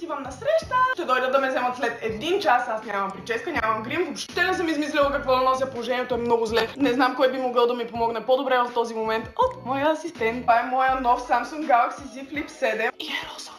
отивам на среща, ще дойдат да ме вземат след 1 час, аз нямам прическа, нямам грим, въобще не съм измислила какво да нося, положението е много зле. Не знам кой би могъл да ми помогне по-добре в този момент от моя асистент. Това е моя нов Samsung Galaxy Z Flip 7 и е розов.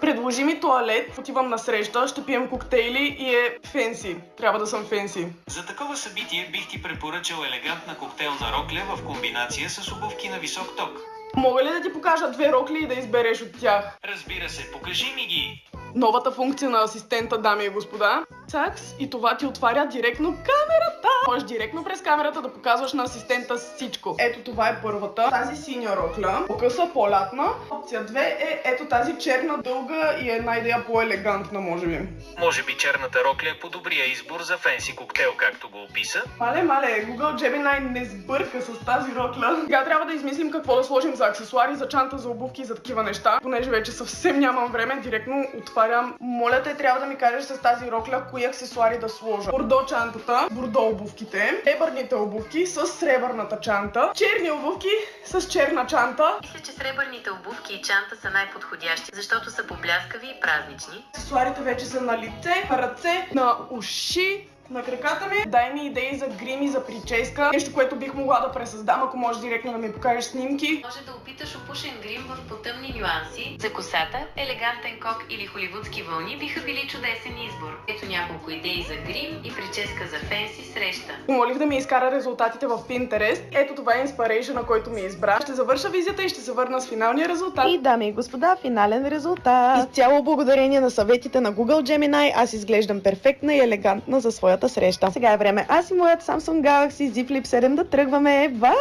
Предложи ми тоалет, отивам на среща, ще пием коктейли и е фенси. Трябва да съм фенси. За такова събитие бих ти препоръчал елегантна коктейлна рокля в комбинация с обувки на висок ток. Мога ли да ти покажа 2 рокли и да избереш от тях? Разбира се, покажи ми ги. Новата функция на асистента, дами и господа. Цакс, и това ти отваря директно камерата. Можеш директно през камерата да показваш на асистента всичко. Ето това е първата. Тази синя рокля, по-къса, по-лятна. Опция 2 е ето тази черна, дълга и една идея по-елегантна, може би. Може би черната рокля е по-добрия избор за фенси коктейл, както го описа. Мале, Google Gemini не сбърка с тази рокля. Сега трябва да измислим какво да сложим за аксесуари, за чанта, за обувки и за такива неща. Понеже вече съвсем нямам време, директно отварям. Моля те, трябва да ми кажеш с тази рокля кои аксесуари да сложа. Бордо чантата, бордо обувките, сребърните обувки с сребърната чанта, черни обувки с черна чанта. Мисля, че сребърните обувки и чанта са най-подходящи, защото са побляскави и празнични. Аксесуарите вече са на лице, на ръце, на уши, на краката ми. Дай ми идеи за грим и за прическа. Нещо, което бих могла да пресъздам, ако можеш директно да ми покажеш снимки. Може да опиташ опушен грим в потъмни нюанси. За косата, елегантен кок или холивудски вълни биха били чудесен избор. Ето няколко идеи за грим и прическа за фенси среща. Помолих да ми изкара резултатите в Pinterest. Ето това е инспирейшъна, който ми избра. Ще завърша визията и ще се върна с финалния резултат. И дами и господа, финален резултат. Изцяло благодарение на съветите на Google Gemini, аз изглеждам перфектна и елегантна за своята среща. Сега е време аз и моят Samsung Galaxy Z Flip 7 да тръгваме. Бай!